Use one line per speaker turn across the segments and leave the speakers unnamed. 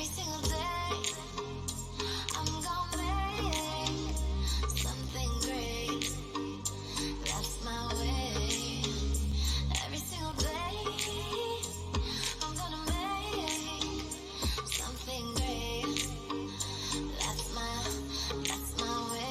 Every single day, I'm gonna make something great. That's my way. Every single day, I'm gonna make something great. That's my way.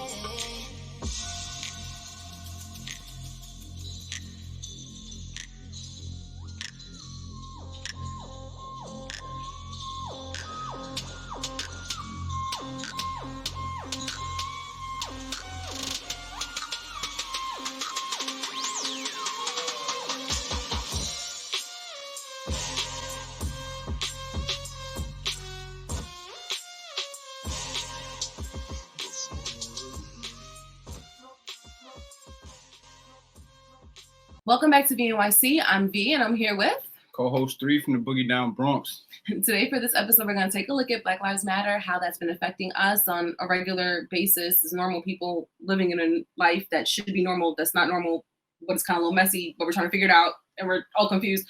Welcome back to VNYC. I'm V, and I'm here with
co-host 3 from the Boogie Down Bronx.
Today for this episode, we're going to take a look at Black Lives Matter, how that's been affecting us on a regular basis as normal people living in a life that should be normal, that's not normal, but it's kind of a little messy, but we're trying to figure it out, and we're all confused.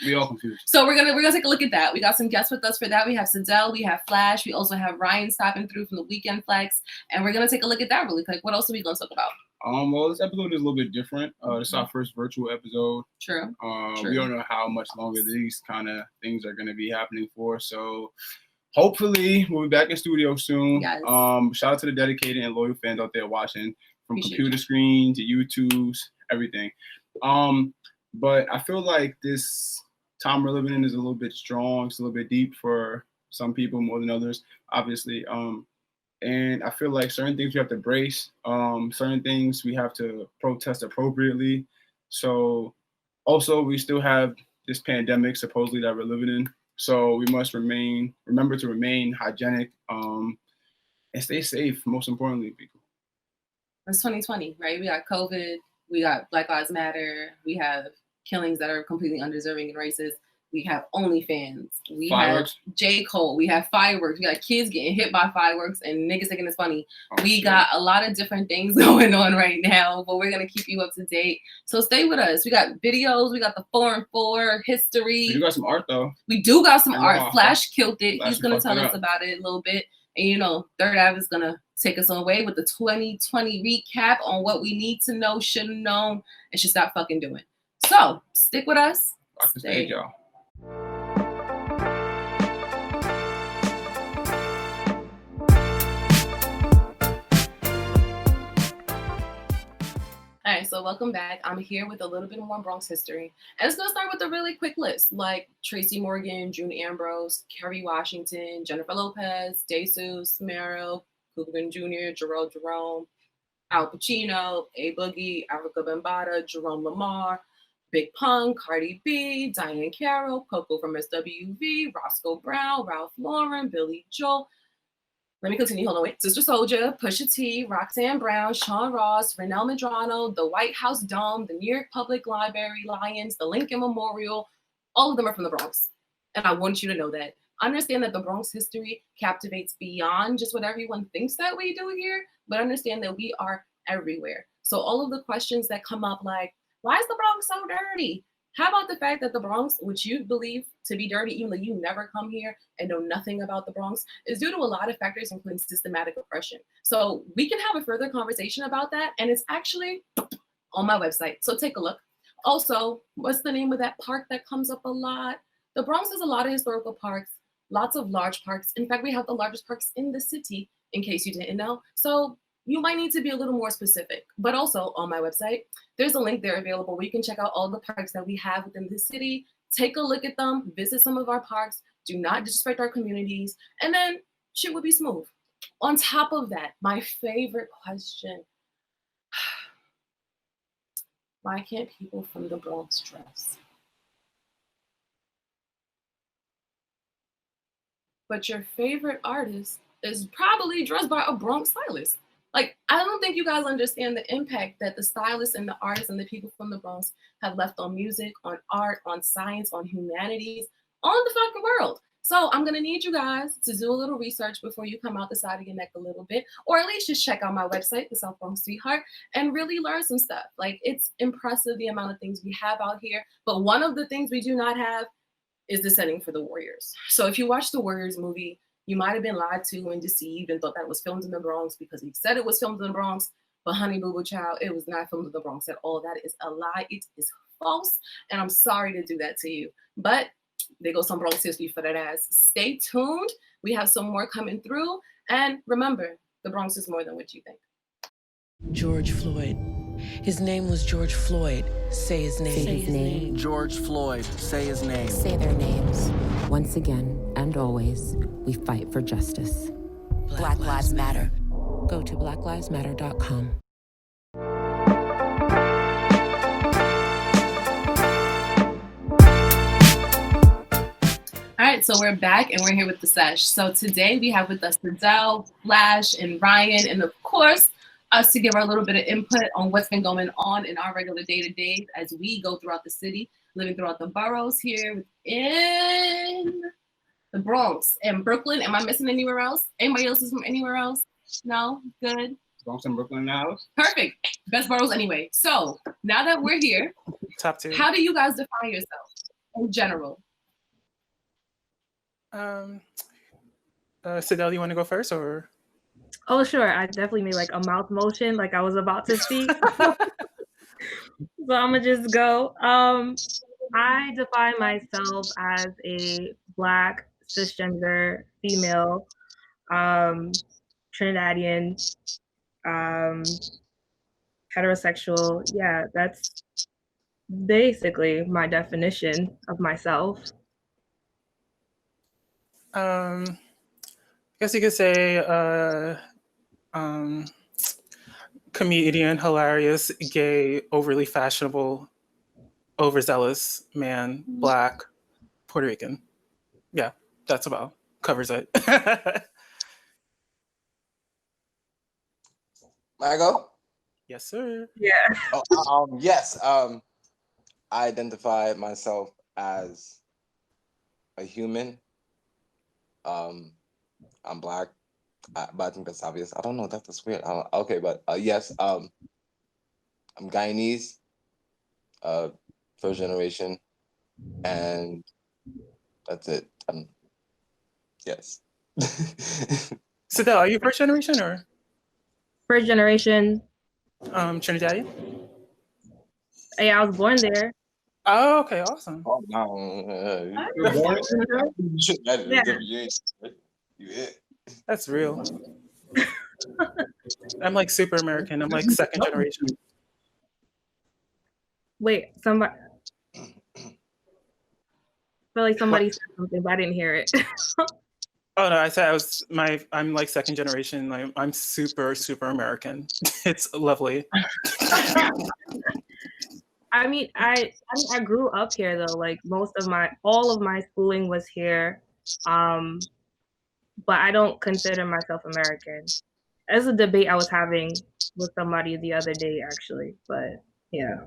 So we're gonna take a look at that. We got some guests with us for that. We have Sedell, we have Flash, we also have Ryan stopping through from the Weekend Flex, and we're going to take a look at that really quick. What else are we going to talk about?
Well, this episode is a little bit different. This is our first virtual episode.
True.
We don't know how much longer these kind of things are going to be happening for. So hopefully we'll be back in studio soon.
Yes.
Shout out to the dedicated and loyal fans out there watching from
Appreciate
computer screen to YouTubes, everything. But I feel like this time we're living in is a little bit strong. It's a little bit deep for some people more than others, obviously. And I feel like certain things we have to brace, certain things we have to protest appropriately. So also we still have this pandemic supposedly that we're living in. So we must remember to remain hygienic and stay safe, most importantly, people.
It's 2020, right? We got COVID, we got Black Lives Matter, we have killings that are completely undeserving and racist. We have OnlyFans. We
Fireworks.
have J. Cole. We have fireworks. We got kids getting hit by fireworks and niggas thinking it's funny. We got a lot of different things going on right now, but we're going to keep you up to date. So stay with us. We got videos. We got the 4-and-4 history.
We got some art, though.
We do got some art. Flash killed it.
Flash
He's going to tell us about it a little bit. And, you know, Third Ave is going to take us away with the 2020 recap on what we need to know, should have known, and should stop fucking doing. So stick with us.
Rock the stage, y'all.
All right, so welcome back. I'm here with a little bit more Bronx history. And it's going to start with a really quick list, like Tracy Morgan, June Ambrose, Kerry Washington, Jennifer Lopez, DeSuze, Meryl, Coogan Jr., Gerald Jerome, Al Pacino, A Boogie, Africa Bambaataa, Jerome Lamar, Big Pun, Cardi B, Diane Carroll, Coco from SWV, Roscoe Brown, Ralph Lauren, Billy Joel. Let me continue. Hold on, wait. Sister Soldier, Pusha T, Roxanne Brown, Sean Ross, Renelle Medrano, the White House Dome, the New York Public Library Lions, the Lincoln Memorial. All of them are from the Bronx. And I want you to know that. Understand that the Bronx history captivates beyond just what everyone thinks that we do here, but understand that we are everywhere. So all of the questions that come up like, why is the Bronx so dirty? How about the fact that the Bronx, which you believe to be dirty, even though you never come here and know nothing about the Bronx, is due to a lot of factors, including systematic oppression. So we can have a further conversation about that, and it's actually on my website. So take a look. Also, what's the name of that park that comes up a lot? The Bronx has a lot of historical parks, lots of large parks. In fact, we have the largest parks in the city, in case you didn't know. So you might need to be a little more specific, but also on my website, there's a link there available where you can check out all the parks that we have within the city. Take a look at them, visit some of our parks, do not disrespect our communities, and then shit would be smooth. On top of that, my favorite question, why can't people from the Bronx dress? But your favorite artist is probably dressed by a Bronx stylist. Like, I don't think you guys understand the impact that the stylists and the artists and the people from the Bronx have left on music, on art, on science, on humanities, on the fucking world. So I'm going to need you guys to do a little research before you come out the side of your neck a little bit, or at least just check out my website, the South Bronx Sweetheart, and really learn some stuff. Like, it's impressive the amount of things we have out here. But one of the things we do not have is the setting for the Warriors. So if you watch the Warriors movie, You might have been lied to and deceived and thought that was filmed in the Bronx because he said it was filmed in the Bronx. But honey boo boo child, it was not filmed in the Bronx at all. That is a lie. It is false. And I'm sorry to do that to you. But there goes some Bronx history for that ass. Stay tuned. We have some more coming through. And remember, the Bronx is more than what you think.
George Floyd. His name was George Floyd. Say his name.
Say his name.
George Floyd. Say his name.
Say their names. Once again and always, we fight for justice. Black Lives Matter. Go to blacklivesmatter.com.
All right, so we're back and we're here with the Sesh. So today we have with us Sedell, Flash, and Ryan, and of course, us to give our little bit of input on what's been going on in our regular day-to-day as we go throughout the city, living throughout the boroughs here in the Bronx and Brooklyn. Am I missing anywhere else? Anybody else is from anywhere else? No? Good?
Bronx and Brooklyn in the house.
Perfect. Best boroughs anyway. So now that we're here,
Top 2.
how do you guys define yourself in general?
Sedell, you want to go first, or?
Oh, sure. I definitely made like a mouth motion, like I was about to speak. So I'm gonna just go. I define myself as a Black cisgender female, Trinidadian, heterosexual. Yeah, that's basically my definition of myself.
I guess you could say comedian, hilarious, gay, overly fashionable, overzealous man, Black, Puerto Rican. Yeah, that's about covers it.
Margo?
Yes, sir.
Yeah.
Yes. I identify myself as a human. I'm Black, but I think that's obvious. I don't know. That's weird. Okay, but yes. I'm Guyanese, first generation, and that's it. Yes.
Sedell, are you first generation or
First generation.
Trinidadian?
Yeah, I was born there.
Oh, okay, awesome.
Oh no.
Yeah.
That's real. I'm like super American. I'm like second generation.
Wait, somebody. I feel like somebody said something, but I didn't hear it.
Oh no, I said I'm like second generation. Like I'm super American. It's lovely.
I mean, I grew up here though. Like all of my schooling was here, but I don't consider myself American. That's a debate I was having with somebody the other day, actually. But yeah,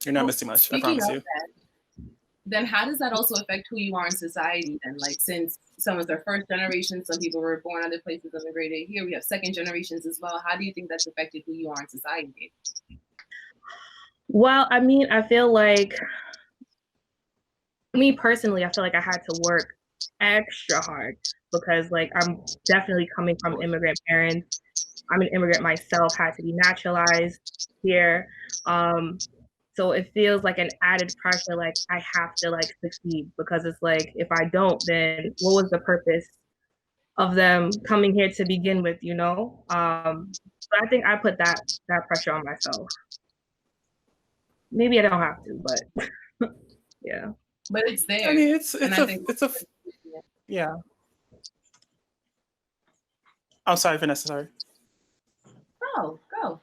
You're not missing much. I promise you.
Then how does that also affect who you are in society then? Like, since someone's their first generation, some people were born other places, immigrated here, we have second generations as well. How do you think that's affected who you are in society?
well, I mean, I feel like me personally, I feel like I had to work extra hard because like I'm definitely coming from immigrant parents. I'm an immigrant myself, had to be naturalized here. So it feels like an added pressure, like I have to like succeed because it's like if I don't, then what was the purpose of them coming here to begin with, you know? So I think I put that pressure on myself. Maybe I don't have to, but yeah.
But it's there.
I mean, it's a yeah. Oh, sorry, Vanessa. Sorry.
Oh, go.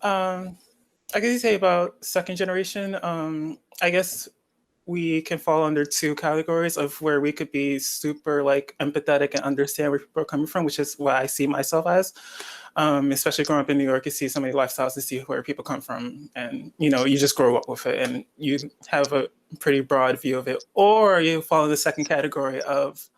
I guess you say about second generation. I guess we can fall under two categories of where we could be super like empathetic and understand where people are coming from, which is what I see myself as. Especially growing up in New York, you see so many lifestyles to see where people come from, and you know, you just grow up with it and you have a pretty broad view of it. Or you fall in the second category of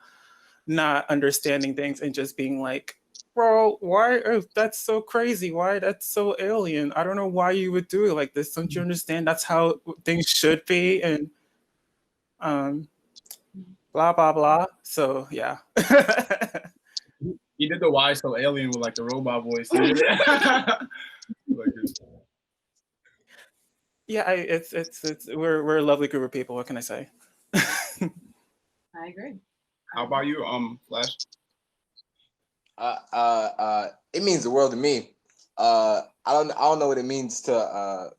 not understanding things and just being like, bro, why? Oh, that's so crazy. Why? That's so alien. I don't know why you would do it like this. Don't you understand? That's how things should be. And blah blah blah. So yeah.
He did the Why So Alien with like the robot voice.
Yeah, it's we're a lovely group of people. What can I say?
I agree.
How about you, Flash?
It means the world to me. I don't know what it means to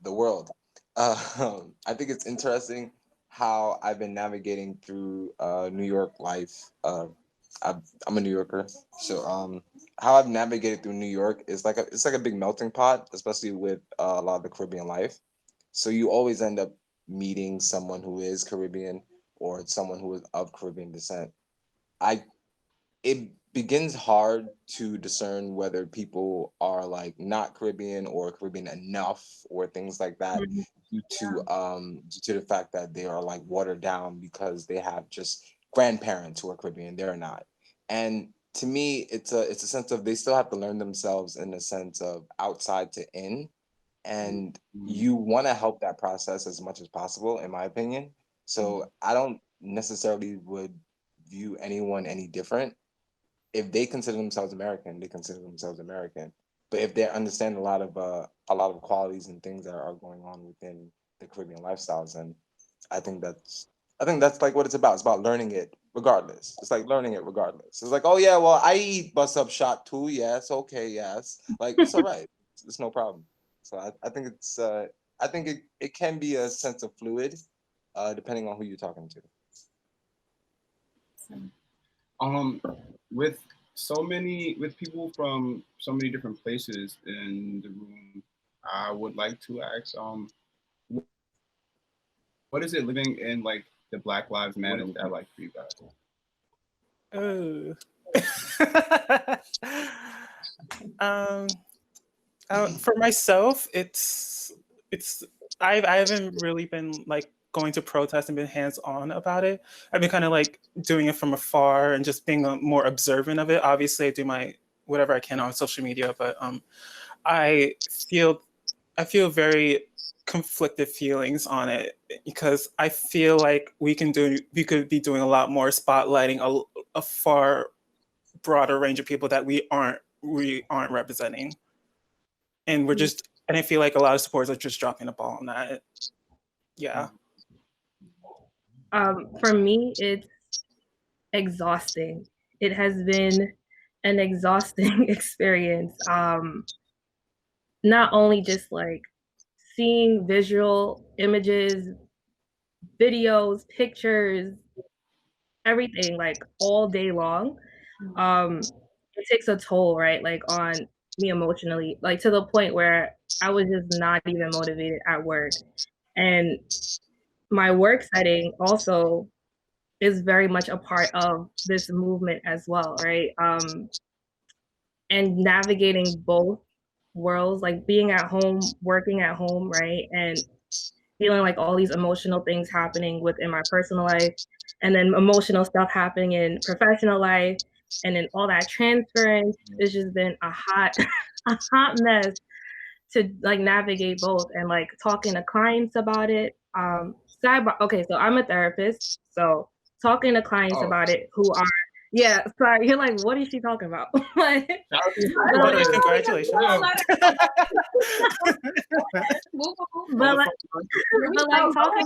the world. I think it's interesting how I've been navigating through New York life. I'm a New Yorker, so how I've navigated through New York is it's like a big melting pot, especially with a lot of the Caribbean life. So you always end up meeting someone who is Caribbean or someone who is of Caribbean descent. I It begins hard to discern whether people are like not Caribbean or Caribbean enough or things like that due to the fact that they are like watered down because they have just grandparents who are Caribbean, they're not. And to me, it's a sense of they still have to learn themselves in the sense of outside to in, and you want to help that process as much as possible, in my opinion. So I don't necessarily would view anyone any different. If they consider themselves American, they consider themselves American. But if they understand a lot of qualities and things that are going on within the Caribbean lifestyles, and I think that's like what it's about. It's about learning it regardless. It's like learning it regardless. It's like, oh yeah, well I eat bus up shot too. Yes, okay, yes. Like it's all right. It's no problem. So I think I think it can be a sense of fluid, depending on who you're talking to.
With with people from so many different places in the room, I would like to ask, what is it living in like the Black Lives Matter that like for you guys?
For myself, I haven't really been like going to protest and been hands-on about it. I've been kind of like doing it from afar and just being more observant of it. Obviously, I do my whatever I can on social media, but I feel very conflicted feelings on it because I feel like we could be doing a lot more spotlighting a far broader range of people that we aren't representing, and and I feel like a lot of supporters are just dropping the ball on that. Yeah.
For me, it's exhausting. It has been an exhausting experience. Not only just like seeing visual images, videos, pictures, everything like all day long. It takes a toll, right? Like on me emotionally, like to the point where I was just not even motivated at work. And my work setting also is very much a part of this movement as well, right? And navigating both worlds, like being at home, working at home, right? And feeling like all these emotional things happening within my personal life, and then emotional stuff happening in professional life, and then all that transference. It's just been a hot, a hot mess to like navigate both and like talking to clients about it. Okay, so I'm a therapist, so talking to clients about it who are sorry, you're like, what is she talking about? Like,
congratulations.
but like talking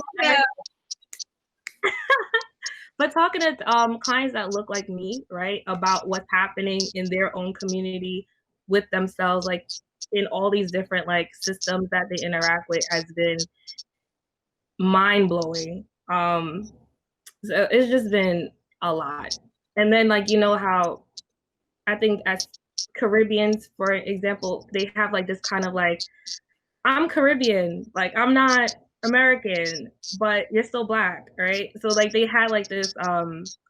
but talking to clients that look like me, right, about what's happening in their own community with themselves, like in all these different like systems that they interact with, has been mind-blowing. So it's just been a lot. And then like, you know how I think as Caribbeans, for example, they have like this kind of like, I'm Caribbean, like I'm not American, but you're still Black, right? So like they had like this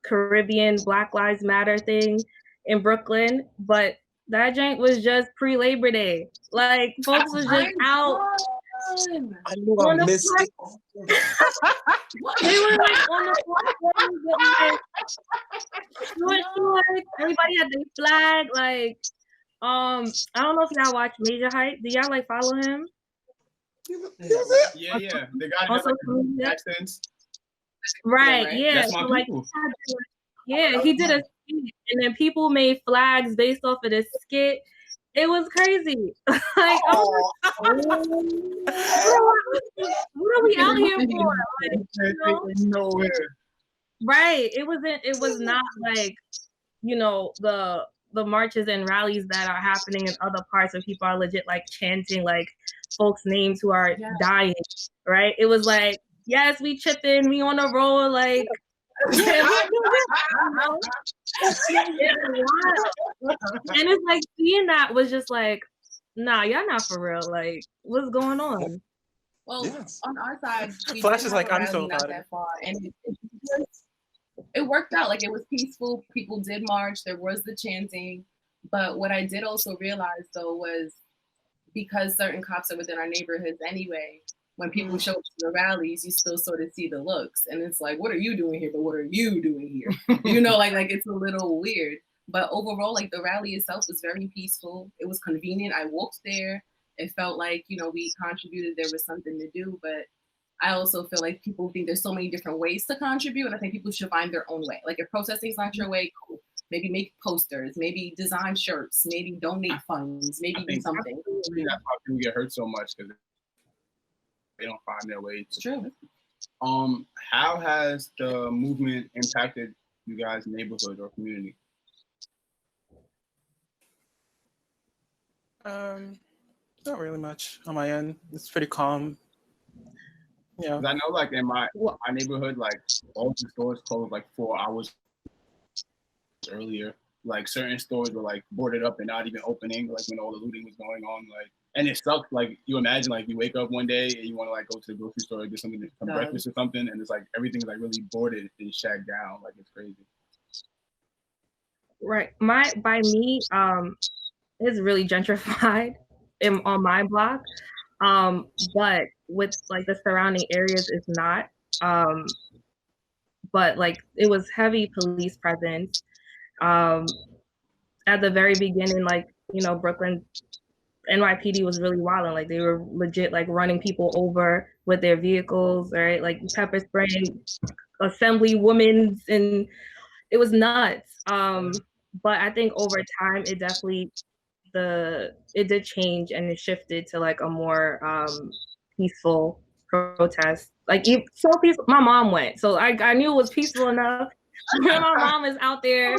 Caribbean Black Lives Matter thing in Brooklyn, but that jank was just pre-Labor Day. Like folks was just out.
I knew I missed it.
They were like on the floor, like, everybody had their flag. Like, I don't know if y'all watch Major Hype. Do y'all like follow him?
Yeah. They got accents.
Right,
right?
yeah.
That's
So
my
like
people.
yeah, he did a skit and then people made flags based off of this skit. It was crazy. Like I was like, what are we out here for? Like, you know?
Nowhere.
Right. It was not like, you know, the marches and rallies that are happening in other parts where people are legit like chanting like folks' names who are dying. Right. It was like, yes, we chip in, we on the roll, like you know? And it's like seeing that was just like, nah, y'all not for real. Like, what's going on?
Well,
Yes.
on our side, we
Flash
did
is
have
like,
a
I'm so
rally not
about
that
it.
far, and it worked out. Like it was peaceful. People did march. There was the chanting, but what I did also realize though was because certain cops are within our neighborhoods anyway. When people show up to the rallies, you still sort of see the looks, and it's like, what are you doing here? But what are you doing here? You know, like it's a little weird. But overall, like the rally itself was very peaceful. It was convenient. I walked there. It felt like, you know, we contributed. There was something to do. But I also feel like people think there's so many different ways to contribute. And I think people should find their own way. Like if protesting is not your way, cool. Maybe make posters, maybe design shirts, maybe donate funds, maybe do something.
I think that's why people get hurt so much because they don't find their way.
It's true.
How has the movement impacted you guys' neighborhood or community?
Not really much on my end. It's pretty calm. Yeah.
'Cause I know, like in my neighborhood, like all the stores closed like 4 hours earlier. Like certain stores were like boarded up and not even opening, like when all the looting was going on. Like, and it sucked. Like you imagine, like you wake up one day and you want to like go to the grocery store or get something, some breakfast or something, and it's like everything is like really boarded and shut down. Like it's crazy.
Right. By me, it's really gentrified on my block. But with like the surrounding areas, it's not. But like it was heavy police presence. At the very beginning, like, you know, Brooklyn NYPD was really wilding. Like they were legit like running people over with their vehicles, right? Like pepper spraying assembly women, and it was nuts. But I think over time it definitely it did change and it shifted to like a more peaceful protest. Like so peaceful. My mom went, so I knew it was peaceful enough. My mom is out there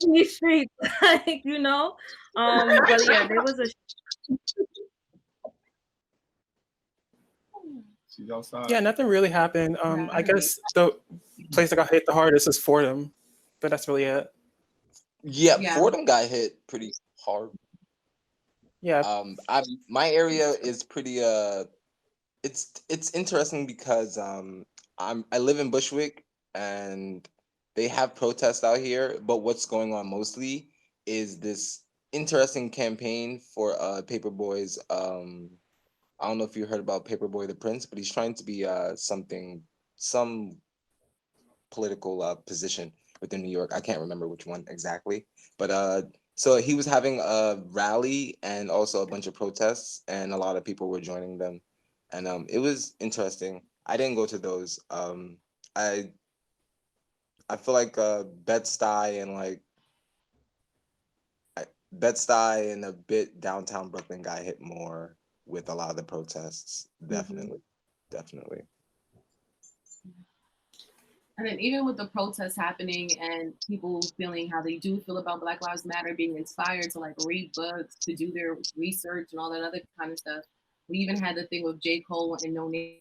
in these streets, like, you know. But yeah, there was a
She's outside.
Yeah, nothing really happened. I guess the place that got hit the hardest is Fordham, but that's really it.
Yeah, Fordham got hit pretty hard.
Yeah.
My area is pretty it's interesting because I live in Bushwick and they have protests out here, but what's going on mostly is this interesting campaign for Paperboy's I don't know if you heard about Paperboy the Prince, but he's trying to be some political position within New York. I can't remember which one exactly, but so he was having a rally and also a bunch of protests, and a lot of people were joining them, and it was interesting. I didn't go to those. I feel like Bed-Stuy and like Bed-Stuy and a bit downtown Brooklyn got hit more with a lot of the protests. Definitely.
And then even with the protests happening and people feeling how they do feel about Black Lives Matter, being inspired to like read books, to do their research and all that other kind of stuff. We even had the thing with J. Cole and No Name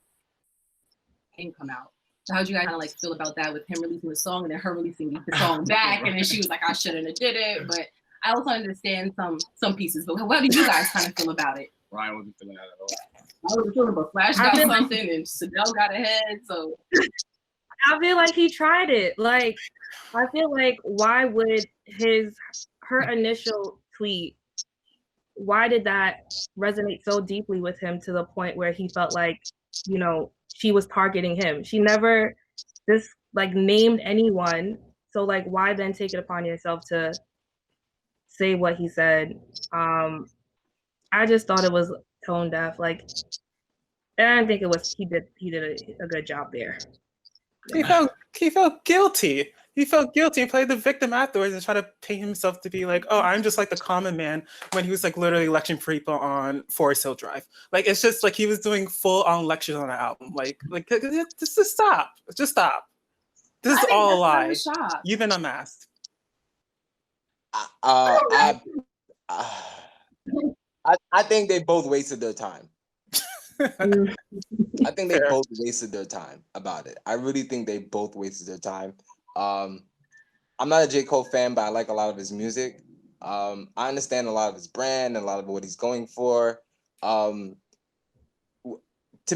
come out. So how'd you guys kind of like feel about that with him releasing the song and then her releasing the song back? And then she was like, I shouldn't have did it. But I also understand some pieces. But how do you guys kind of feel about it?
Ryan wasn't feeling that at all.
I wasn't feeling, but Flash got something and Sedell got ahead. So
I feel like he tried it. Like, I feel like why would her initial tweet, why did that resonate so deeply with him to the point where he felt like, you know, she was targeting him? She never just like named anyone. So like, why then take it upon yourself to say what he said? I just thought it was tone deaf. Like, I don't think it was. He did a good job there.
He felt guilty. He felt guilty and played the victim afterwards and tried to paint himself to be like, oh, I'm just like the common man, when he was like literally lecturing people on Forest Hill Drive. Like, it's just like he was doing full on lectures on the album. Like just stop. Just stop. This is all a lie. You've been unmasked.
I think they both wasted their time. I think they both wasted their time about it. I really think they both wasted their time. I'm not a J. Cole fan, but I like a lot of his music. I understand a lot of his brand and a lot of what he's going for. To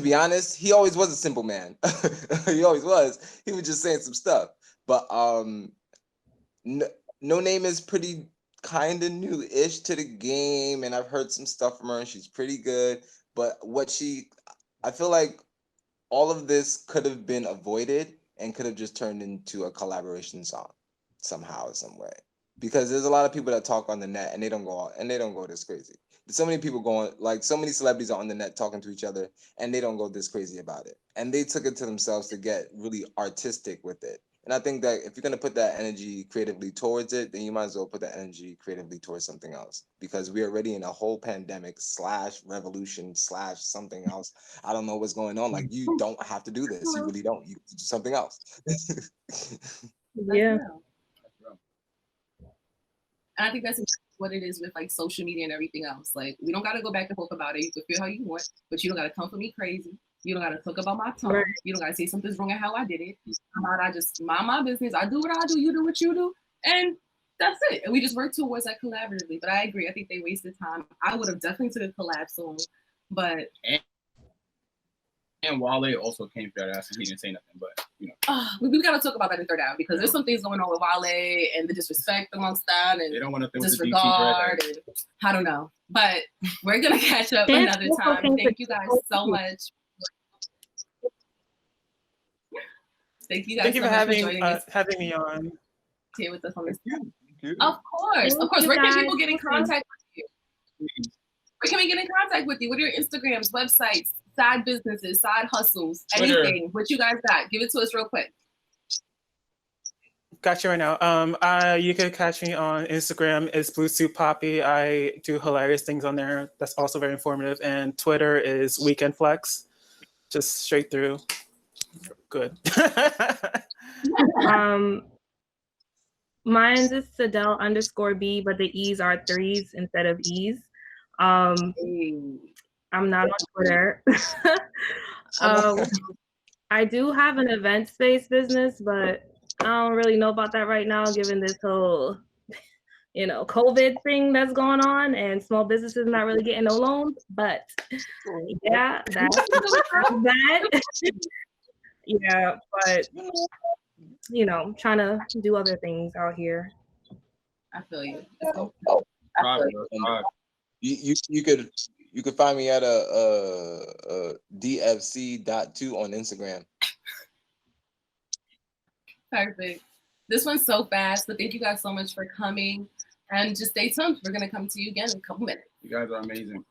be honest, he always was a simple man. He always was. He was just saying some stuff. But No Name is pretty kind of new-ish to the game, and I've heard some stuff from her, and she's pretty good. But I feel like all of this could have been avoided and could have just turned into a collaboration song somehow, some way. Because there's a lot of people that talk on the net and they don't go this crazy. There's so many people going, like so many celebrities are on the net talking to each other and they don't go this crazy about it. And they took it to themselves to get really artistic with it. And I think that if you're going to put that energy creatively towards it, then you might as well put that energy creatively towards something else, because we're already in a whole pandemic / revolution / something else. I don't know what's going on. Like, you don't have to do this. You really don't. You do something else.
Yeah.
And I think that's what it is with like social media and everything else. Like, we don't got to go back and forth about it. You can feel how you want, but you don't got to come for me crazy. You don't got to talk about my tongue. Right. You don't got to say something's wrong and how I did it. I just mind my business. I do what I do. You do what you do. And that's it. And we just work towards that collaboratively. But I agree. I think they wasted time. I would have definitely took a collab song. But...
And Wale also came for that ass and he didn't say nothing. But, you know.
We got to talk about that in third hour, because there's some things going on with Wale and the disrespect amongst that and
they don't want to
disregard. And I don't know. But we're going to catch up another time. Thank you guys so much. Thank you guys.
Thank you for having me on.
Here with us on this. Of course. Where can people get in contact with you? Where can we get in contact with you? What are your Instagrams, websites, side businesses, side hustles, anything? What you guys got? Give it to us real quick.
Got you right now. You can catch me on Instagram. It's Blue Suit Poppy. I do hilarious things on there. That's also very informative. And Twitter is Weekend Flex. Just straight through. Good.
Mine's is Sedell _B, but the E's are 3s instead of E's. I'm not on Twitter. I do have an event space business, but I don't really know about that right now, given this whole, COVID thing that's going on, and small businesses not really getting no loans. But yeah, that's that. Yeah, but trying to do other things out here.
I feel you.
You could find me at a dfc.2 on Instagram.
Perfect. This one's so fast, but thank you guys so much for coming, and just stay tuned. We're gonna come to you again in a couple minutes.
You guys are amazing.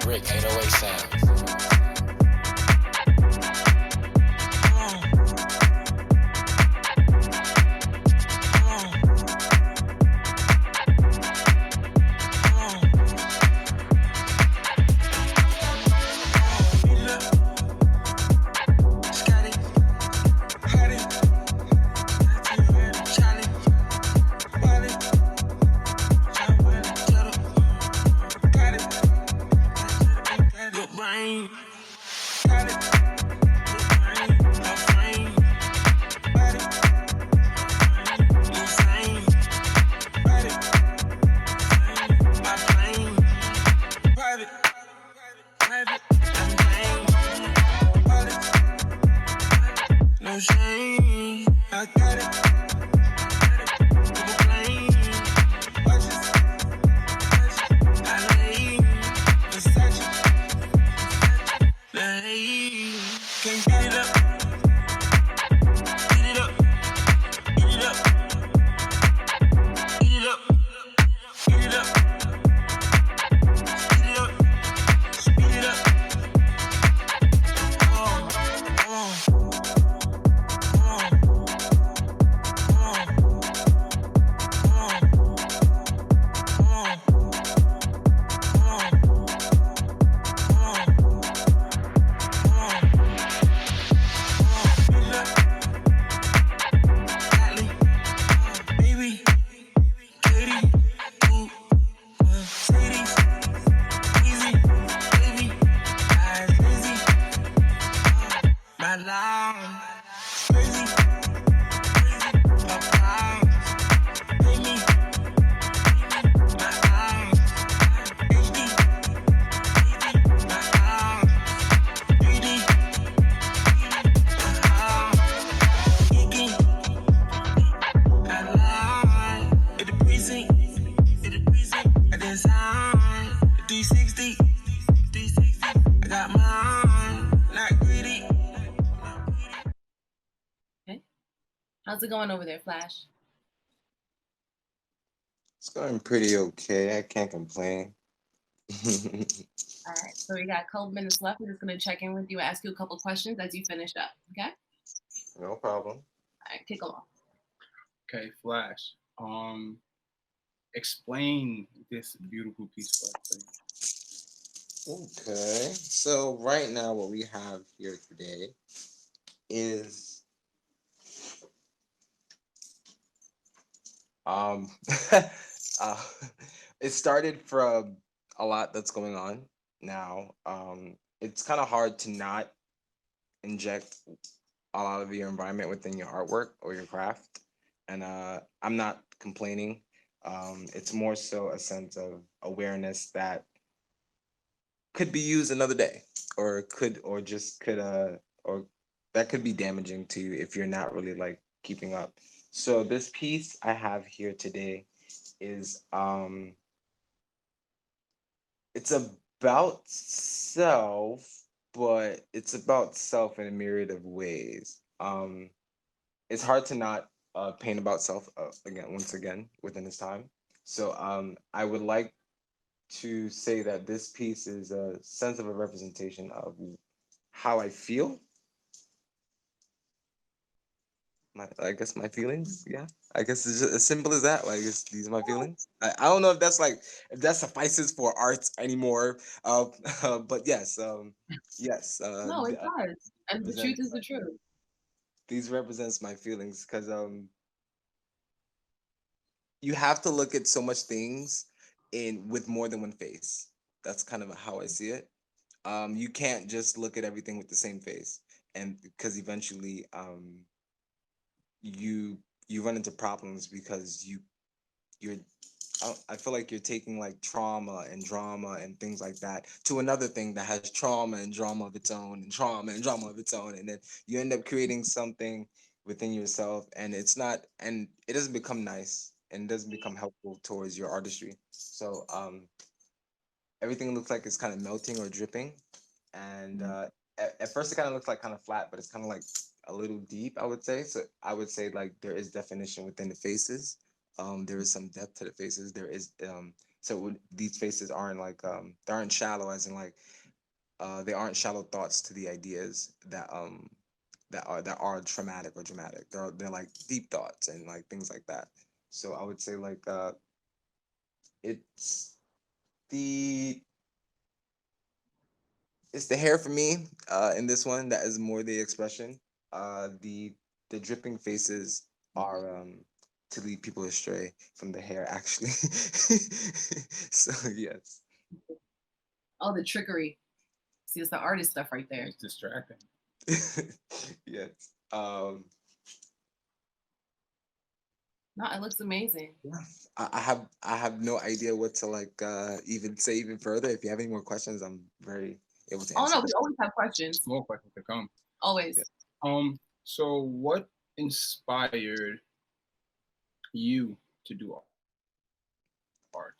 Brick 808 sound.
No shame, I got it. Double plane, watch this, I lay, Versace, lay, can't beat it up, beat it up, beat it up, beat it up, beat it up, beat it up, speed it up. Come on.
How's it going over there, Flash?
It's going pretty okay. I can't complain.
All right, so we got a couple minutes left. We're just going to check in with you and ask you a couple questions as you finish up, okay?
No problem.
All right, kick along.
Okay, Flash. Explain this beautiful piece for us, please.
Okay, so right now what we have here today is uh, it started from a lot that's going on now. It's kind of hard to not inject a lot of your environment within your artwork or your craft, and I'm not complaining. It's more so a sense of awareness that could be used another day, or or that could be damaging to you if you're not really like keeping up. So this piece I have here today is it's about self, but it's about self in a myriad of ways. It's hard to not paint about self once again within this time. So I would like to say that this piece is a sense of a representation of how I feel. I guess my feelings, yeah. I guess it's just as simple as that. Like these are my feelings. I don't know if that suffices for art anymore. But yes, yes.
No, it does. And the truth is the truth.
These represents my feelings because you have to look at so much things in with more than one face. That's kind of how I see it. You can't just look at everything with the same face, and because eventually you run into problems because you're I feel like you're taking like trauma and drama and things like that to another thing that has trauma and drama of its own and trauma and drama of its own, and then you end up creating something within yourself, and it's not, and it doesn't become nice, and doesn't become helpful towards your artistry. So everything looks like it's kind of melting or dripping, and at first it kind of looks like kind of flat, but it's kind of like a little deep, I would say. So I would say like there is definition within the faces. There is some depth to the faces. There is these faces aren't like they aren't shallow, as in like they aren't shallow thoughts to the ideas that are traumatic or dramatic. They're like deep thoughts and like things like that. So I would say like it's the it's the hair for me in this one that is more the expression. The dripping faces are to lead people astray from the hair actually. So yes.
Oh, the trickery. See, it's the artist stuff right there.
It's distracting.
Yes.
No, it looks amazing.
Yeah. I have no idea what to like even say even further. If you have any more questions, I'm very able to
Oh
answer.
no, we always have questions.
More questions to come.
Always.
Yeah. So what inspired you to do art?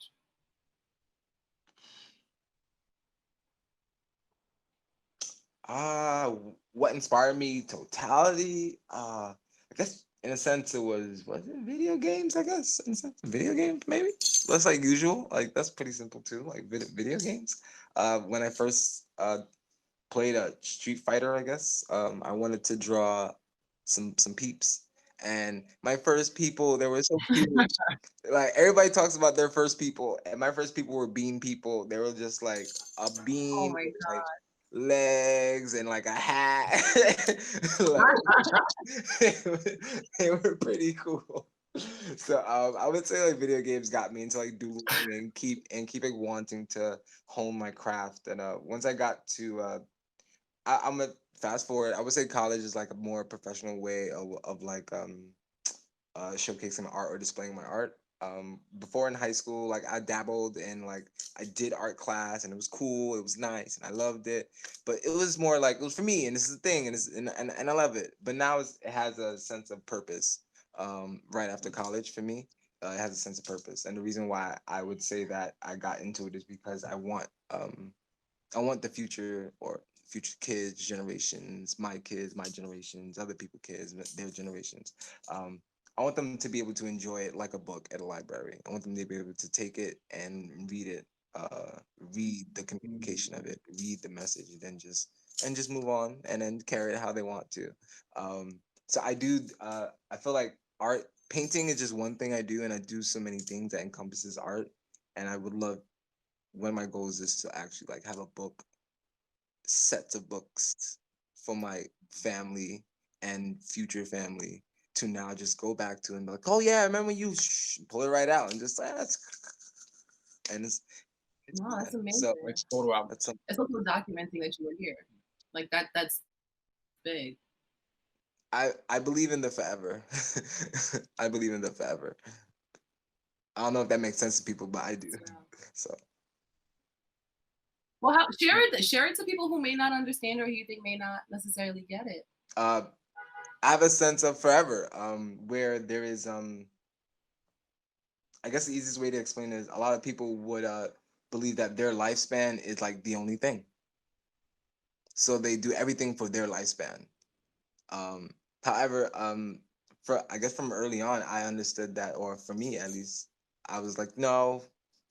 What inspired me? Totality. I guess in a sense it was it video games? I guess in a sense, video games maybe. That's like usual. Like that's pretty simple too. Like video games. When I first played a Street Fighter, I guess I wanted to draw some peeps, and my first people they were so cute. Like everybody talks about their first people, and my first people were bean people. They were just like a
Oh
bean
my
with like
god.
legs and like a hat. Like, they were pretty cool. So I would say like video games got me into like doodling and keep like wanting to hone my craft. And once I got to I'm a fast forward. I would say college is like a more professional way of like showcasing my art or displaying my art. Before in high school, like I dabbled in like I did art class and it was cool, it was nice, and I loved it. But it was more like it was for me, and this is the thing, and and I love it. But now it has a sense of purpose. Right after college, for me, it has a sense of purpose, and the reason why I would say that I got into it is because I want the future or future kids, generations, my generations, other people kids, their generations. I want them to be able to enjoy it like a book at a library. I want them to be able to take it and read it, read the communication of it, read the message, and then just move on and then carry it how they want to. So I do. I feel like art painting is just one thing I do, and I do so many things that encompasses art. And I would love one of my goals is to actually like have a book sets of books for my family and future family to now just go back to and be like, oh yeah, I remember you pull it right out and just and it's
No, that's amazing.
so
Like photo album.
that's something.
It's also documenting that you were here. Like that's big.
I believe in the forever. I believe in the forever. I don't know if that makes sense to people, but I do. So
Well, share it to people who may not understand or who you think may not necessarily get it.
I have a sense of forever, where there is I guess the easiest way to explain it is a lot of people would believe that their lifespan is like the only thing. So they do everything for their lifespan. However, for I guess from early on, I understood that, or for me at least, I was like, no,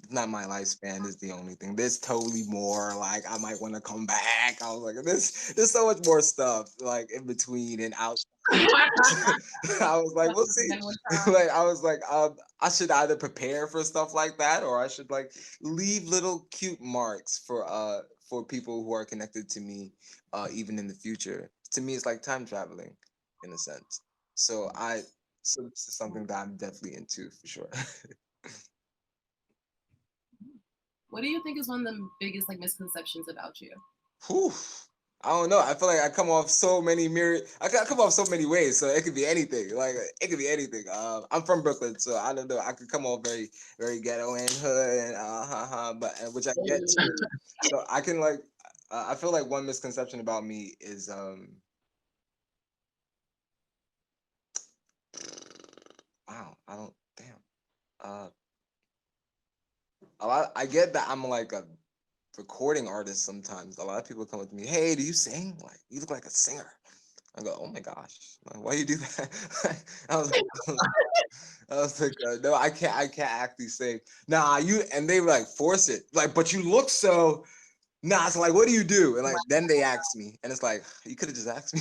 it's not my lifespan is the only thing. There's totally more. Like I might want to come back. I was like, there's so much more stuff like in between and out. I was like, we'll see. Like I was like, I should either prepare for stuff like that, or I should like leave little cute marks for people who are connected to me, even in the future. To me, it's like time traveling, in a sense. So this is something that I'm definitely into for sure.
What do you think is one of the biggest like misconceptions about you?
Whew. I don't know. I feel like I come off so many I come off so many ways, so it could be anything. Like it could be anything. I'm from Brooklyn, so I don't know. I could come off very, very ghetto and hood and but which I get to. So I can like, I feel like one misconception about me is wow. I don't damn. I get that I'm like a recording artist sometimes. A lot of people come up to me, hey, do you sing? Like, you look like a singer. I go, oh my gosh, like, why you do that? I was like, no, I can't actually sing. Nah, and they like force it, like, but you look so. Nah, it's like, what do you do? And like, then they ask me, and it's like, you could have just asked me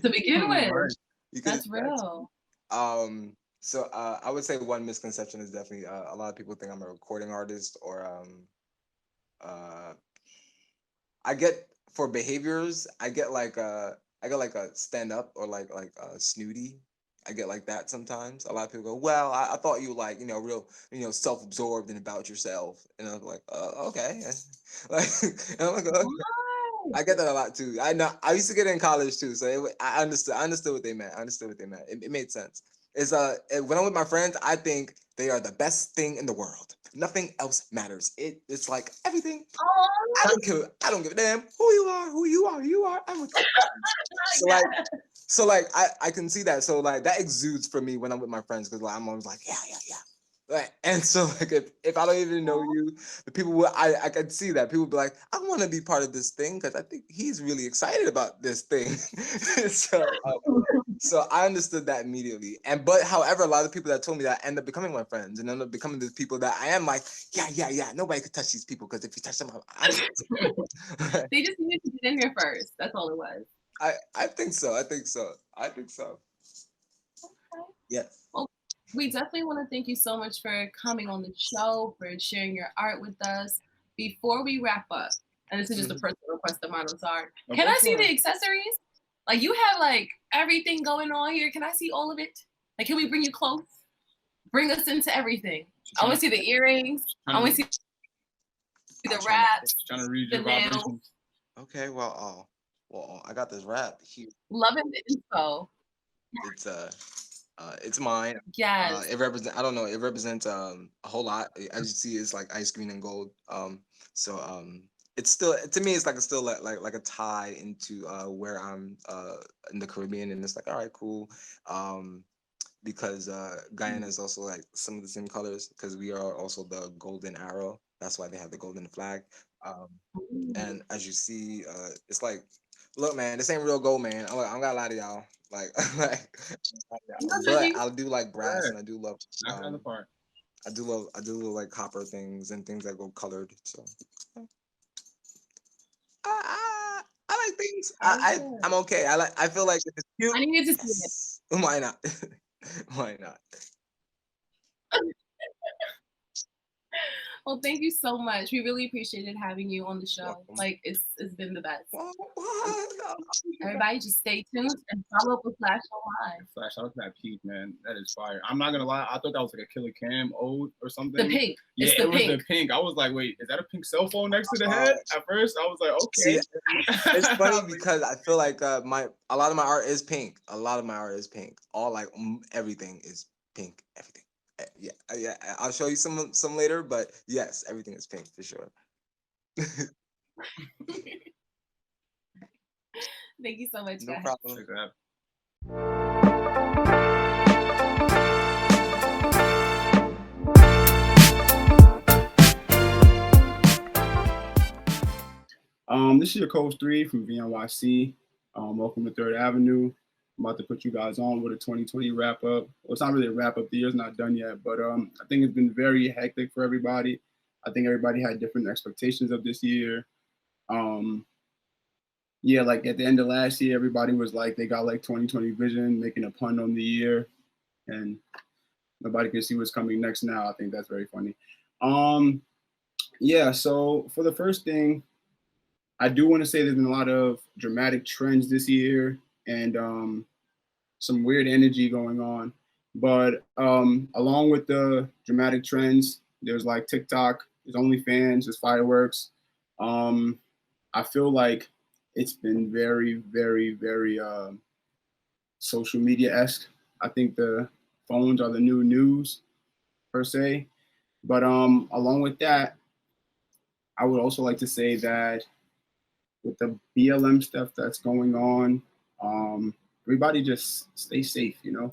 To begin with,
You
that's real.
So I would say one misconception is definitely a lot of people think I'm a recording artist, or I get for behaviors, I get like a stand up, or like snooty. I get like that sometimes. A lot of people go, well, I thought you were like, real, self absorbed and about yourself, and I'm like, okay, like, and I'm like, okay. I get that a lot too. I know. I used to get it in college too, so I understood. I understood what they meant. I understood what they meant. It made sense. It's when I'm with my friends, I think they are the best thing in the world. Nothing else matters. It's like everything. I don't care. I don't give a damn who you are. Who you are. You are. I'm with you. So like I can see that. So like that exudes from me when I'm with my friends, because like I'm always like yeah. Like, and so like if I don't even know you, the people will I could see that people be like, I want to be part of this thing because I think he's really excited about this thing. So I understood that immediately. But however, a lot of people that told me that end up becoming my friends and end up becoming the people that I am like, yeah. Nobody could touch these people because if you touch them,
They just needed to get in here first. That's all it was.
I think so. Yes.
Well, we definitely want to thank you so much for coming on the show, for sharing your art with us. Before we wrap up, and this is just a personal request of mine, I'm sorry. Can I see the accessories? Like, you have like everything going on here. Can I see all of it? Like, can we bring you close? Bring us into everything. I want to see the earrings. I want to see the wraps.
Trying to read
the
your
nails.
vibrations.
Okay, well, I got this wrap here.
Loving the info.
It's mine.
Yes.
It represents. I don't know. It represents a whole lot. As you see, it's like ice green and gold. So it's still, to me, it's like it's still like a tie into where I'm in the Caribbean, and it's like, all right, cool. Because Guyana is also like some of the same colors, because we are also the golden arrow. That's why they have the golden flag. And as you see, it's like, look, man, this ain't real gold, man. I'm gonna lie to y'all. Like, but I do like brass, and I do love. I do love like copper things and things that go colored. So I like things. I'm okay. I feel like if it's cute.
I need to see
it. Why not? Why not?
Well, thank you so much. We really appreciated having you on the show. Like, it's been the best. Everybody just stay tuned and follow up with Flash Online.
Flash, I look at that peak, man. That is fire. I'm not gonna lie, I thought that was like a Killer Cam ode or something.
The pink.
Yeah,
it's the
was
pink.
the pink. I was like, wait, is that a pink cell phone next to the head? At first, I was like, okay.
See, it's funny because I feel like a lot of my art is pink. A lot of my art is pink. All like everything is pink. Everything. Yeah. I'll show you some later, but yes, everything is pink for sure.
Thank you so much,
no
guys.
problem.
This is your Coach 3 from VNYC. Welcome to 3rd Avenue. I'm about to put you guys on with a 2020 wrap up. Well, it's not really a wrap up. The year's not done yet, but I think it's been very hectic for everybody. I think everybody had different expectations of this year. Yeah, like at the end of last year, everybody was like, they got like 2020 vision, making a pun on the year, and nobody can see what's coming next now. I think that's very funny. Yeah, so for the first thing, I do want to say there's been a lot of dramatic trends this year and some weird energy going on. But along with the dramatic trends, there's like TikTok, there's OnlyFans, there's fireworks. I feel like it's been very, very, very social media-esque. I think the phones are the new news per se. But along with that, I would also like to say that with the BLM stuff that's going on, everybody just stay safe, you know.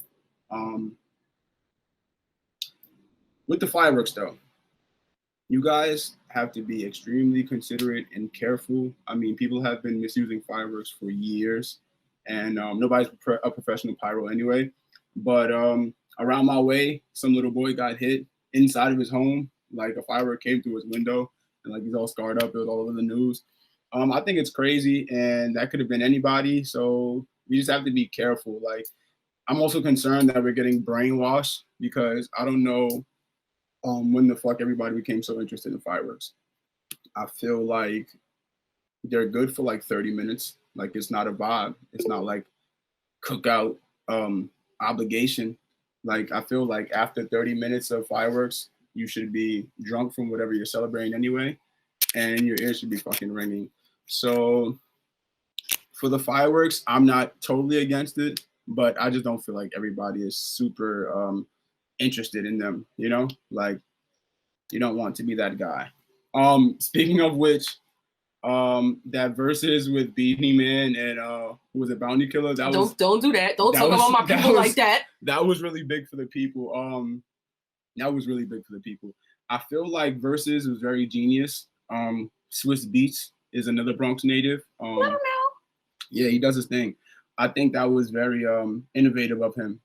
With the fireworks, though, you guys have to be extremely considerate and careful. I mean, people have been misusing fireworks for years, and nobody's a professional pyro anyway. But around my way, some little boy got hit inside of his home. Like a firework came through his window, and like he's all scarred up. It was all over the news. I think it's crazy, and that could have been anybody. So we just have to be careful. Like, I'm also concerned that we're getting brainwashed because I don't know when the fuck everybody became so interested in fireworks. I feel like they're good for like 30 minutes. Like, it's not a vibe. It's not like cookout obligation. Like, I feel like after 30 minutes of fireworks, you should be drunk from whatever you're celebrating anyway, and your ears should be fucking ringing. So for the fireworks, I'm not totally against it, but I just don't feel like everybody is super interested in them, you know? Like, you don't want to be that guy. Speaking of which, that versus with Beanie Man and who was it, Bounty Killer? That was,
don't do that. Don't talk about my people like that.
That was really big for the people. That was really big for the people. I feel like versus was very genius. Swiss Beats is another Bronx native. Yeah, he does his thing. I think that was very innovative of him.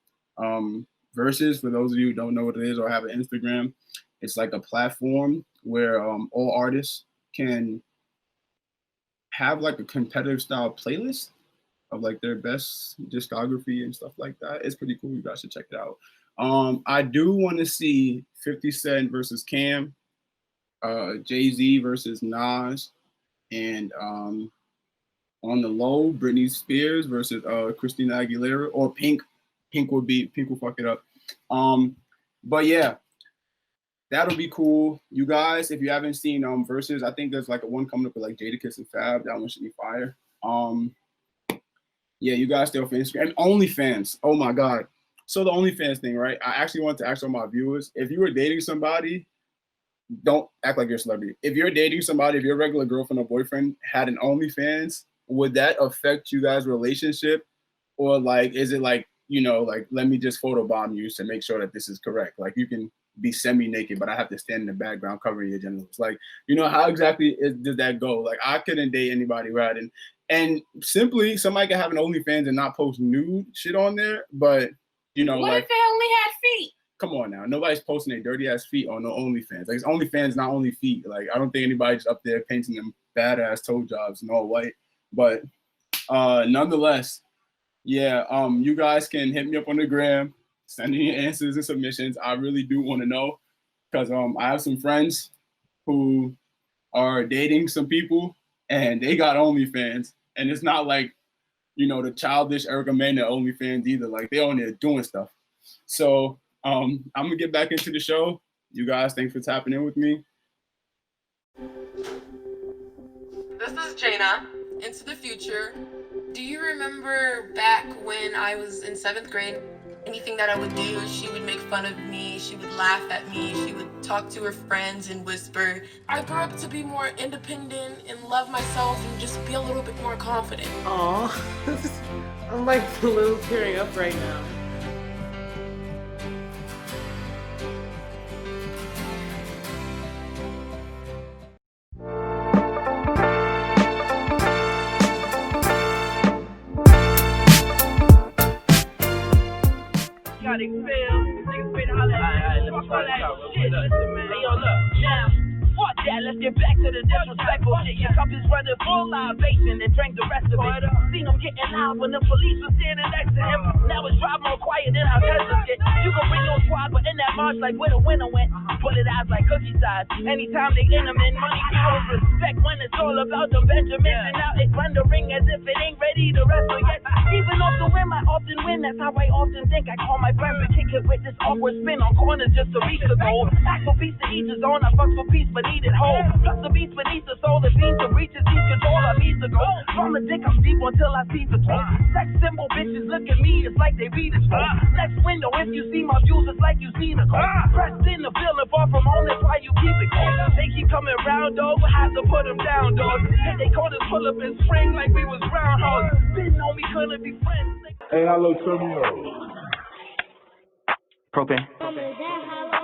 Versus, for those of you who don't know what it is or have an Instagram, it's like a platform where all artists can have like a competitive style playlist of like their best discography and stuff like that. It's pretty cool. You guys should check it out. I do want to see 50 Cent versus Cam, Jay-Z versus Nas, and on the low, Britney Spears versus Christina Aguilera, or Pink. Pink will fuck it up. But yeah, that'll be cool. You guys, if you haven't seen versus, I think there's like a one coming up with like Jadakiss and Fab. That one should be fire. Yeah, you guys stay off Instagram. And OnlyFans. Oh my God. So the OnlyFans thing, right? I actually want to ask all my viewers, if you were dating somebody, don't act like you're a celebrity. If you're dating somebody, if your regular girlfriend or boyfriend had an OnlyFans, would that affect you guys' relationship? Or like, is it like, you know, like, let me just photobomb you to make sure that this is correct? Like, you can be semi-naked, but I have to stand in the background covering your genitals. Like, you know, how exactly did that go? Like, I couldn't date anybody who had and simply, somebody can have an OnlyFans and not post nude shit on there, but, you know,
what
like,
if they only had feet?
Come on now. Nobody's posting their dirty ass feet on no OnlyFans. Like, it's OnlyFans, not only feet. Like, I don't think anybody's up there painting them badass toe jobs and all white. But nonetheless, yeah, you guys can hit me up on the gram, send in your answers and submissions. I really do want to know, because I have some friends who are dating some people and they got OnlyFans, and it's not like, you know, the childish Erica Mena OnlyFans either. Like, they on there doing stuff. So I'm gonna get back into the show. You guys, thanks for tapping in with me.
This is Jaina, into the future. Do you remember back when I was in 7th grade? Anything that I would do, she would make fun of me, she would laugh at me, she would talk to her friends and whisper. I grew up to be more independent and love myself and just be a little bit more confident.
Aw, I'm like a little tearing up right now.
Got it, feel. Niggas been hollering. Fuck all that shit. Listen, man. Hey, yo, look. Now, fuck that. Let's get back to the disrespectful shit. Your cup is running full libation and drank the rest of it. Seen him getting loud when the police was standing next to him. Now it's drive more quiet than our cousins get. You can bring your squad, but in that march, like where the winner went. Bullet eyes like cookie size. Anytime they in them in money, we don't respect when it's all about the Benjamins. And now it's rendering as if it ain't ready to wrestle yet. Even off the whim, I often win. That's how I often think. I call my friends to kick it with this awkward spin on corners just to reach the goal. Ask for peace to each his own. I fuck for peace, but need it whole. Plus the beast beneath the soul. The beat to reach his deep control. I need to go. From the dick, I'm deep until I see the throat. Sex symbol bitches look at me. It's like they read his phone. Next window, if you see my views, it's like you see the goal. Pressed in the feeling far from home. That's why you keep it cold. They keep coming round, though. But have to put them down, dog. And they called us pull up in spring like we was groundhogs. Been on me, couldn't be friends.
Hey, hello, turn me on.
Propane.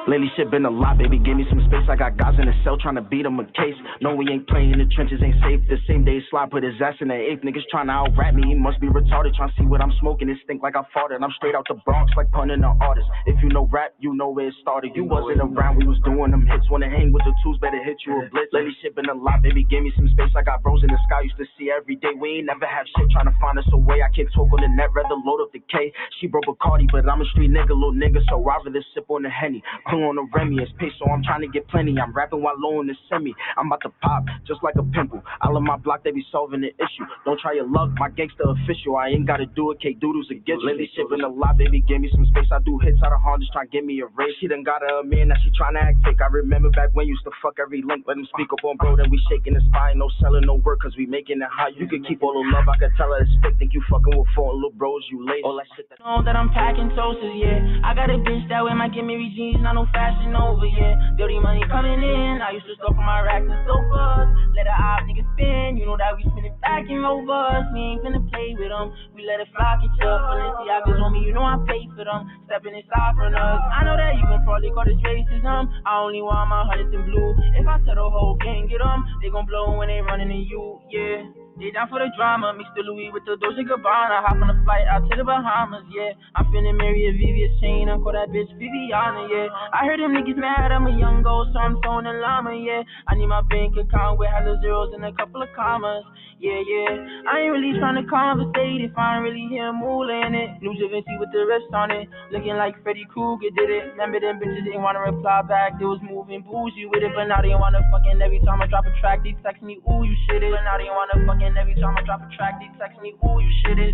Lately shit been a lot, baby, give me some space. I got guys in the cell trying to beat him a case. No, we ain't playing in the trenches, ain't safe. The same day slide, put his ass in the eighth. Niggas trying to out-rap me, he must be retarded. Trying to see what I'm smoking, it stink like I farted. I'm straight out the Bronx like punning an artist. If you know rap, you know where it started. You wasn't around, we was doing them hits. Wanna hang with the tools, better hit you a blitz. Lately shit been a lot, baby, give me some space. I got bros in the sky, used to see every day. We ain't never have shit, trying to find us a way. I can't talk on the net, rather load up the K. She broke Bacardi, but I'm a street nigga, little nigga, so I rather sip on the Henny. Clue on the Remy, it's peso, I'm trying to get plenty. I'm rapping while low in the semi. I'm about to pop, just like a pimple. All of my block, they be solving the issue. Don't try your luck, my gangster official. I ain't gotta do it, K-Doodles against you. Lately shit been a lot, baby, give me some space. I do hits out of hard, just trying to get me a raise. She done got her a man, now she trying to act fake. I remember back when you used to fuck every link. Let him speak up on bro, then we shaking the spine. No selling, no work, cause we making it high. You can keep all the love, I can tell her it's fake. Think you fucking with four little bros, you late. All that shit that
know that I'm packing toasters, yeah. I got a bitch that way might give me jeans, not no fashion over, yeah. Dirty money coming in, I used to stuff on my racks and sofas. Let the op niggas spin, you know that we spin it back in Rovers. We ain't finna play with them, we let it fly, get you up. Balenciaga's on me, you know I pay for them. Stepping inside from us, I know that you can probably call this racism. I only want my hundreds in blue. If I tell the whole gang get them, they gon' blow when they running in you, yeah. They down for the drama, mix the Louis with the Dolce Gabbana. Hop on a flight out to the Bahamas, yeah. I'm finna marry a VVS chain, I call that bitch Viviana, yeah. I heard them niggas mad, I'm a young ghost, so I'm throwing a llama, yeah. I need my bank account with hella zeros and a couple of commas, yeah, yeah. I ain't really trying to conversate if I ain't really hear moolah in it. New Javinci with the rest on it, looking like Freddy Krueger did it. Remember them bitches didn't wanna reply back, they was moving bougie with it. But now they wanna fucking every time I drop a track, they text me, ooh, you shit it. But now they wanna fucking every time I drop a track, they text me, ooh, you shit it.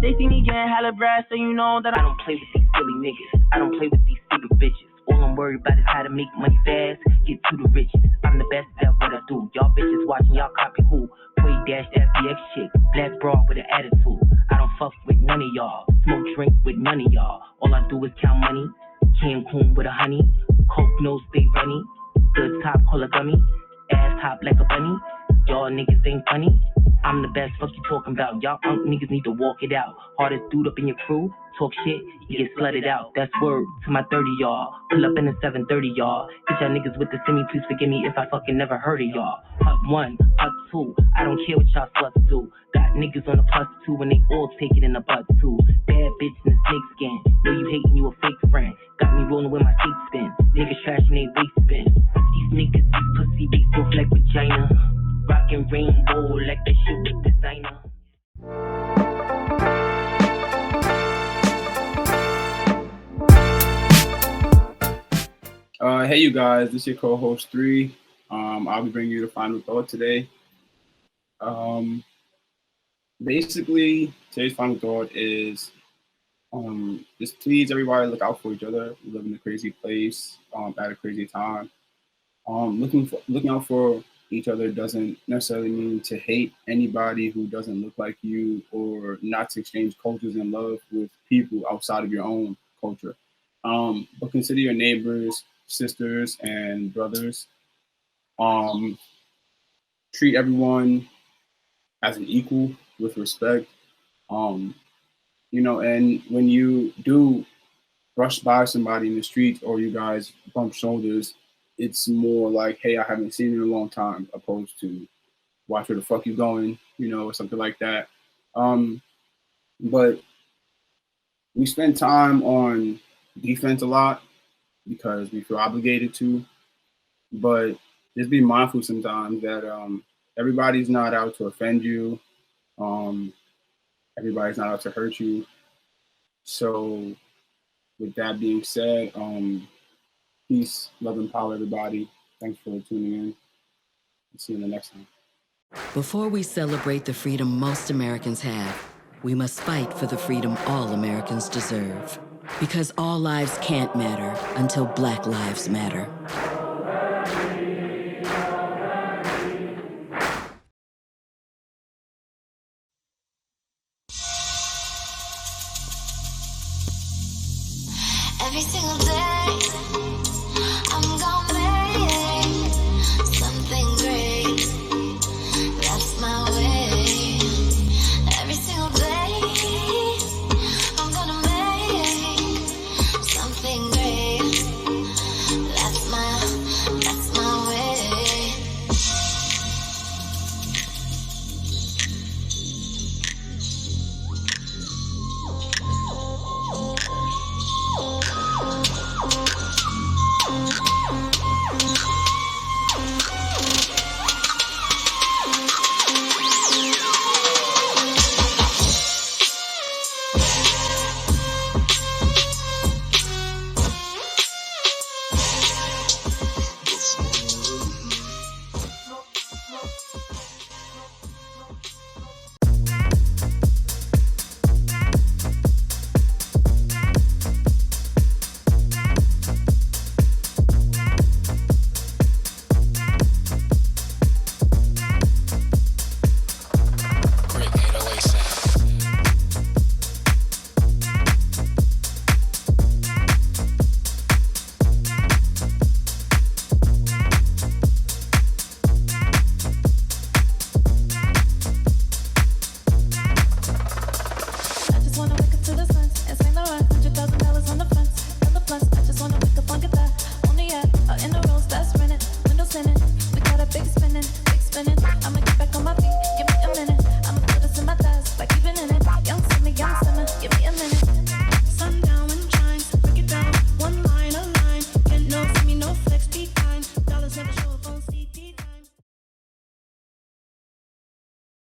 They see me getting hella brass, so you know that I don't play with these silly niggas. I don't play with these stupid bitches. All I'm worried about is how to make money fast, get to the riches. I'm the best at what I do. Y'all bitches watching, y'all copy who? Quay dash that BX chick, black bra with an attitude. I don't fuck with none of y'all, smoke drink with none of y'all. All I do is count money, Cancun with a honey, coke nose stay runny, good top call a gummy, ass top like a bunny. Y'all niggas ain't funny. I'm the best, fuck you talking about. Y'all niggas need to walk it out. Hardest dude up in your crew, talk shit, you get slutted out. That's word to my 30 y'all. Pull up in the 730 y'all. Hit y'all niggas with the semi, please forgive me if I fucking never heard of y'all. Up 1, up 2, I don't care what y'all sluts do. Got niggas on the +2 when they all take it in the butt too. Bad bitch in the snake skin, know you hating, you a fake friend. Got me rolling with my feet spin, niggas trashing they waist spin. These niggas is pussy, they feel like vagina. Rockin' rainbow like that shit with designer.
Hey you guys, this is your co-host 3. I'll be bringing you the final thought today. Basically, today's final thought is just please everybody look out for each other. We live in a crazy place at a crazy time. Looking out for each other doesn't necessarily mean to hate anybody who doesn't look like you, or not to exchange cultures and love with people outside of your own culture. But consider your neighbors, sisters, and brothers. Treat everyone as an equal with respect. And when you do brush by somebody in the street or you guys bump shoulders, it's more like, hey, I haven't seen you in a long time, opposed to watch where the fuck you going, or something like that. But we spend time on defense a lot because we feel obligated to, but just be mindful sometimes that everybody's not out to offend you. Everybody's not out to hurt you. So with that being said, peace, love, and power, everybody. Thanks for tuning in. See you in the next time.
Before we celebrate the freedom most Americans have, we must fight for the freedom all Americans deserve. Because all lives can't matter until Black lives matter.